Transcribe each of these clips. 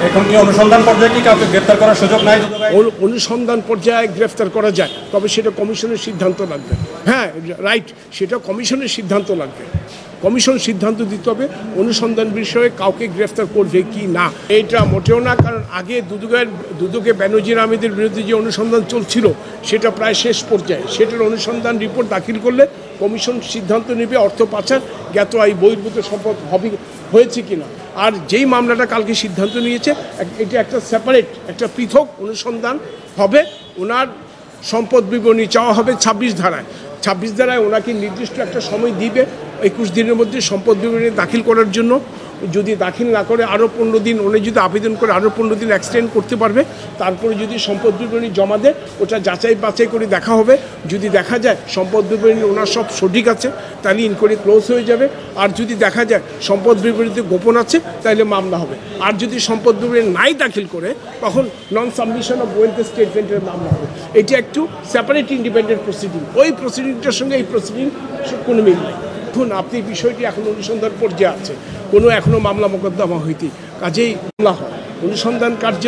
এখন কি অনুসন্ধান পর্যায়ে কি কাউকে গ্রেফতার করার সুযোগ নাই? অনুসন্ধান পর্যায়ে গ্রেফতার করা যায়, তবে সেটা কমিশনের সিদ্ধান্ত লাগবে। হ্যাঁ, রাইট, সেটা কমিশনের সিদ্ধান্ত লাগবে। কমিশন সিদ্ধান্ত দিতে হবে অনুসন্ধান বিষয়ে কাউকে গ্রেফতার করবে কি না। এইটা মোটেও না, কারণ আগে দুদকে বেনজির আহমেদের বিরুদ্ধে যে অনুসন্ধান চলছিল সেটা প্রায় শেষ পর্যায়ে। সেটার অনুসন্ধান রিপোর্ট দাখিল করলে কমিশন সিদ্ধান্ত নেবে অর্থ পাচার, জ্ঞাত আয় বহির্ভূত সম্পদ হয়েছে কিনা। আর যেই মামলাটা কালকে সিদ্ধান্ত নিয়েছে, এটা একটা সেপারেট, একটা পৃথক অনুসন্ধান হবে। ওনার সম্পদ বিবরণী চাওয়া হবে 26 ধারায়। 26 ধারায় ওনাকে নির্দিষ্ট একটা সময় দিবে 21 দিনের মধ্যে সম্পদ বিবরণী দাখিল করার জন্য। যদি দাখিল না করে আরও 15 দিন, উনি যদি আবেদন করে আরও 15 দিন এক্সটেন্ড করতে পারবে। তারপরে যদি সম্পদ বিবরণী জমা দেয়, ওটা যাচাই বাছাই করে দেখা হবে। যদি দেখা যায় সম্পদ বিবরণী ওনার সব সঠিক আছে, তাহলে ইনকোয়ারি ক্লোজ হয়ে যাবে। আর যদি দেখা যায় সম্পদ বিবরণীতে গোপন আছে, তাহলে মামলা হবে। আর যদি সম্পদ বিবরণী নাই দাখিল করে, তখন নন সাবমিশন অফ ওয়েলথ স্টেটমেন্টের মামলা হবে। এটা একটু সেপারেট ইন্ডিপেন্ডেন্ট প্রসিডিং। ওই প্রসিডিংটার সঙ্গে এই প্রসিডিং কোনো মিল নেই। এখন আপনি বিষয়টি এখন অনুসন্ধান পর্যায়ে আছে, কোনো এখনও মামলা মোকদ্দমা হইতে, কাজেই মামলা হয়। অনুসন্ধান কার্য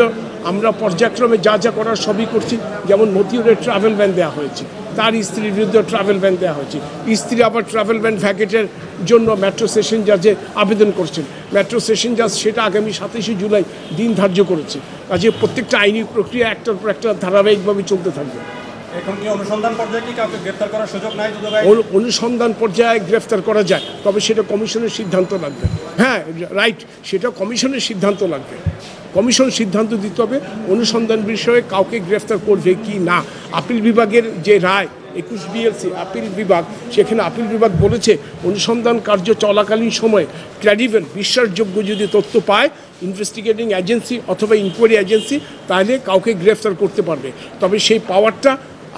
আমরা পর্যায়ক্রমে যা যা করার সবই করছি। যেমন মতিউরের ট্রাভেল ব্যান দেওয়া হয়েছে, তার স্ত্রীর বিরুদ্ধে ট্রাভেল ব্যান দেওয়া হয়েছে। স্ত্রী আবার ট্রাভেল ব্যান ভ্যাকেটের জন্য মেট্রো সেশন জাজে আবেদন করছেন। মেট্রো সেশন জাজ সেটা আগামী 27 জুলাই দিন ধার্য করেছে। কাজে প্রত্যেকটা আইনি প্রক্রিয়া একটার পর একটা ধারাবাহিকভাবে চলতে থাকবে। এখন কি অনুসন্ধান পর্যায়ে কি কাউকে গ্রেফতার করার সুযোগ নাই? অনুসন্ধান পর্যায়ে গ্রেফতার করা যায়, তবে সেটা কমিশনের সিদ্ধান্ত লাগবে। হ্যাঁ, রাইট, সেটা কমিশনের সিদ্ধান্ত লাগবে। কমিশন সিদ্ধান্ত দিতে হবে অনুসন্ধান বিষয়ে কাউকে গ্রেফতার করবে কি না। আপিল বিভাগের যে রায় 21 BLC আপিল বিভাগ, সেখানে আপিল বিভাগ বলেছে অনুসন্ধান কার্য চলাকালীন সময়ে ক্রেডিবল, বিশ্বাসযোগ্য যদি তথ্য পায় ইনভেস্টিগেটিং এজেন্সি অথবা ইনকোয়ারি এজেন্সি, তাহলে কাউকে গ্রেফতার করতে পারবে। তবে সেই পাওয়ারটা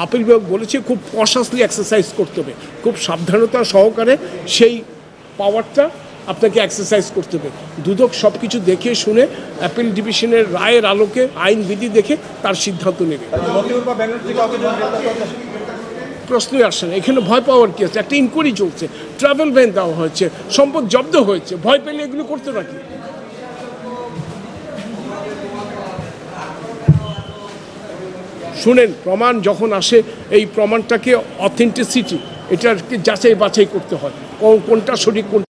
আপিল বিভাগ বলেছে খুব কশাসলি এক্সারসাইজ করতে হবে, খুব সাবধানতা সহকারে সেই পাওয়ারটা আপনাকে এক্সারসাইজ করতে হবে। দুদক সব কিছু দেখে শুনে অ্যাপিল ডিভিশনের রায়ের আলোকে আইনবিধি দেখে তার সিদ্ধান্ত নেবে। প্রশ্নই আসছে না, এখানে ভয় পাওয়ার কি আছে? একটা ইনকোয়ারি চলছে, ট্রাভেল ব্যান দেওয়া হয়েছে, সম্পদ জব্দ হয়েছে, ভয় পেলে এগুলো করতে রাখি। শুনেন, প্রমাণ যখন আসে এই প্রমাণটাকে অথেন্টিসিটি, এটাকে যাচাই বাছাই করতে হয়, কোনটা সঠিক কোনটা